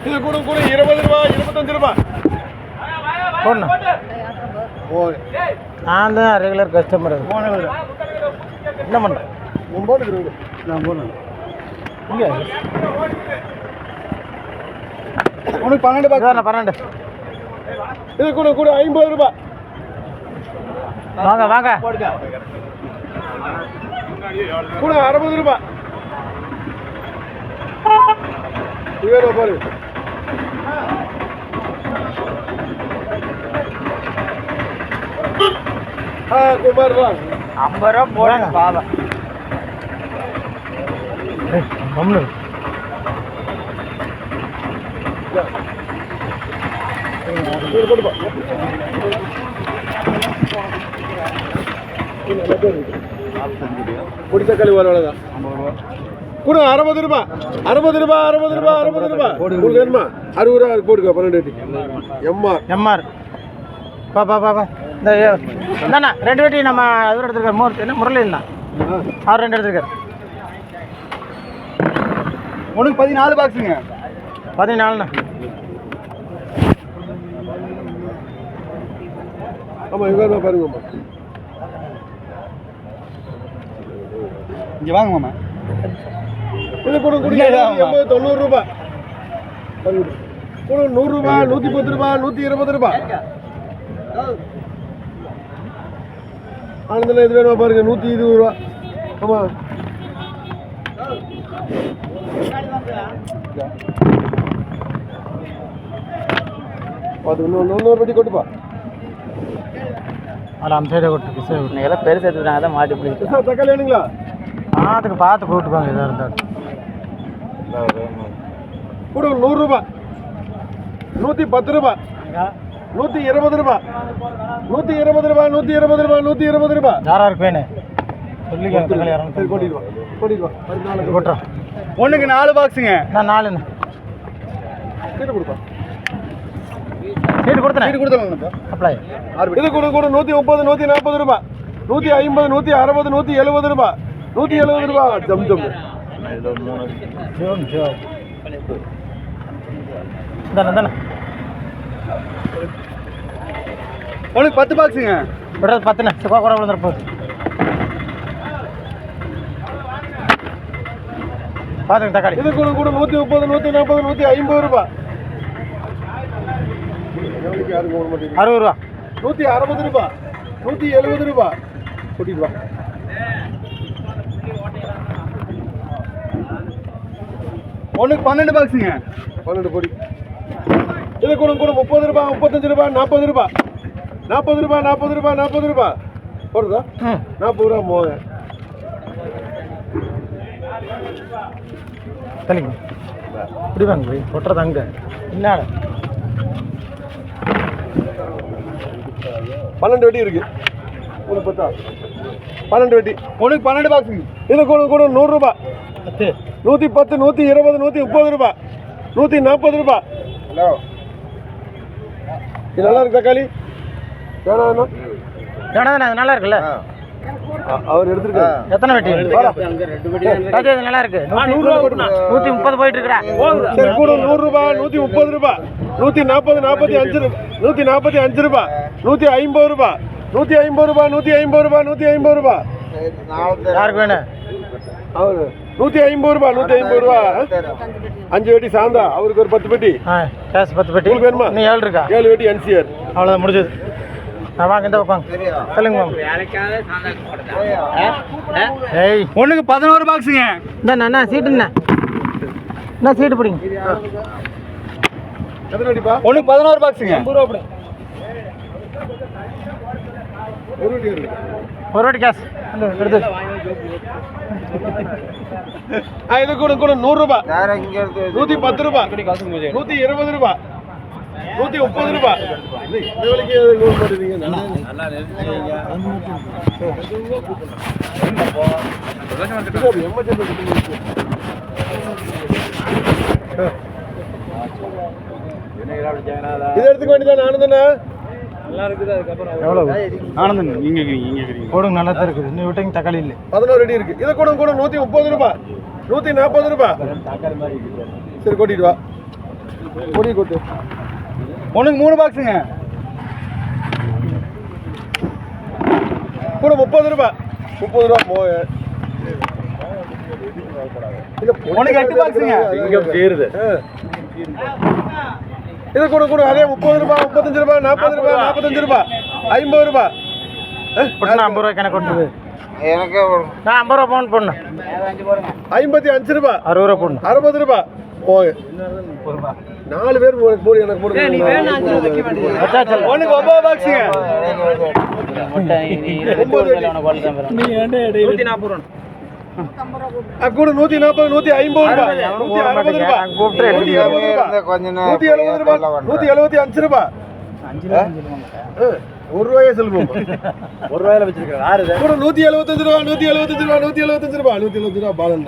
இது கூட கூட 20 ரூபா 25 ரூபா போடணும். நான் தான் ரெகுலர் கஸ்டமர். என்ன பண்ணுறேன்? நான் போடுறேன். இங்கே உனக்கு 12 ரூபா 12. இது கூட கூட 50 ரூபா. வாங்க வாங்க. கூட 60 ரூபா. இவ்வளோ பாரு. குமார் ரூபா 50 ரூபா போடுங்க பாபா. கம்னு போட்டுப்பா. பொடி தக்காளி ஒரு வேலை தான். கூட 60 ரூபா 60 ரூபா 60 ரூபா 60 ரூபா உங்களுக்கு வேணுமா? 60 ரூபா போட்டுக்கோ. 12 எம்ஆர் எம்ஆர். பா பா பா இந்த என்னண்ணா 2 வெட்டி நம்ம இவர் எடுத்துருக்காரு. என்ன முரளிண்ணா அவர் 2 எடுத்துருக்காரு. உனக்கு 14 பாக்ஸுங்க. 14ண்ணா. ஆமாம் இங்கே பாருங்கம்மா. இங்கே வாங்க மாமா. இது கூட 90 ரூபா. கூட 100 ரூபா 110 ரூபா 120 ரூபா. ஆனந்தில் இது வேணுமா பாருங்க 120 ரூபா. ஆமாம் அது இன்னொரு பட்டி கொட்டுப்பா. அதில் அந்த சைடை கொட்டு எல்லாம் பெருசு எடுத்துக்கிட்டாங்க தான் மாட்டி பிடிச்சி. தக்காளி வேணுங்களா? அதுக்கு பார்த்து கூப்பிட்டுப்பாங்க இதாக இருந்தால். கூட 100 ரூபா 110 ரூபா 120 ரூபா 120 ரூபா 120 ரூபா 120 ரூபா. யாராருக்கு வேணும் சொல்லிக்க. சரி கொட்டிடுவா கொட்டிடுவா. கொட்டுறோம். ஒன்றுக்கு 4 பாக்ஸுங்க. நான் 4ண்ணா சீட்டு கொடுப்பா. சீட்டு கொடுத்தேன். சீட்டு கொடுத்துருங்க. அப்ளை. இது கூட கூட 130 140 ரூபா 150 160 170 ரூபா 170 ரூபா. ஜம் ஜம் தானே உனக்கு 10 பாக்ஸுங்க. விடுறது 10ண்ணே. குறை விழுந்துரு போகுது. பார்த்துங்க தக்காளி. இது கூட கூட 130 140 150 ரூபா. 60 ரூபா 160 ரூபா 170 ரூபா. கூட்டிட்டு வா. ஒன்றுக்கு 12 பாக்ஸுங்க. 12 பொடி. இது கூட கூட 30 ரூபா 35 ரூபா 40 ரூபா 40 ரூபா 40 ரூபா 40 ரூபா போடுதா? 40 ரூபா மோக தெளிங்க. இப்படி வாங்க போய் கொட்டுறது அங்கே இன்னாட 12 வெட்டி இருக்கு. உனக்கு பார்த்தா 12 வெட்டி. ஒன்றுக்கு 12 பாக்ஸுங்க. இது கூட கூட 100 ரூபா 10 110 120 130 ரூபா 140 ரூபா. ஹலோ இது நல்லா இருக்கு தக்காளி. வேணா நல்லா இருக்குல்ல. அவர் எடுத்துருக்காரு. எத்தனை வெட்டி? அது நல்லா இருக்கு. 130 போயிட்டு இருக்கா. சரி கூட 100 ரூபா 130 ரூபா 140 45 ரூபா 145 ரூபா 150 ரூபா 150 ரூபா 150 ரூபா 150 ரூபா. யாருக்கு வேணும்? அவரு 150 ரூபா 150 ரூபா. 5 வெட்டி சாந்தா. அவருக்கு ஒரு 10 பெட்டி. கேஸ் 10 பெட்டி. உங்களுக்கு வேணுமா? இன்னும் 7 இருக்கா? 7 வெட்டி NCR. அவ்வளோதான் முடிஞ்சது. வாங்க இந்த வைப்பாங்க. சொல்லுங்க மேம். ஏய் ஒன்றுக்கு 11 பாக்ஸுங்க. இந்தண்ணா சீட்டுண்ணா. என்ன சீட்டு பிடிங்க. எத்தனை வெட்டிப்பா? ஒன்றுக்கு 11 பாக்ஸுங்க. 50 ரூபா அப்படி. ஒரு வெட்டி இருக்கு. ஒரு வாட்டி கேஸ் எடுத்து. இது கூட கூட 100 ரூபா 110 ரூபா 120 ரூபா 130 ரூபா. இது எடுத்துக்க வேண்டியதான். ஆனந்தண்ணா நல்லா இருக்குது. அதுக்கப்புறம் எவ்வளோ ஆனந்தன் நீங்கள் இருக்கிறீங்க போடுங்க. நல்லா தான் இருக்குது. இன்னும் விட்டுங்க தக்காளி இல்லை. 11 அடி இருக்கு. இதை கூட கூட 130 ரூபா 140 ரூபா. சரி கொட்டிட்டு வா. பொடி கொட்டு. ஒண்ணுக்கு 3 பாக்ஸுங்க. கூட 30 ரூபாய். 30 ரூபா போய். ஒண்ணுக்கு 8 பாக்ஸுங்க. இது கூட அதே 30 ரூபாய், 35 ரூபாய், 40 ரூபாய், 45 ரூபாய், 50 ரூபாய். போட்டுண்ணா 50 ரூபாய்க்கு எனக்கு கொண்டு நான் 50 ரூபா பவுன் போடணும். 55 ரூபாய், 60 ரூபா போடணும். 60 ரூபாய் போய். 4 பேர் போடு எனக்கு போடு. ஒண்ணுக்கு 9 பாக்ஸுங்க. 140 கூட 140, 150 ரூபாய், 160 ரூபாய், 170 ரூபாய், 170 ரூபாய், 175 ரூபாய். 1 ரூபாயே சொல்லுவோம். 1 ரூபாயில வச்சிருக்காரு. கூட 175 ரூபாய், 175 ரூபாய், 175 ரூபாய், 175 ரூபாய் பாலன்.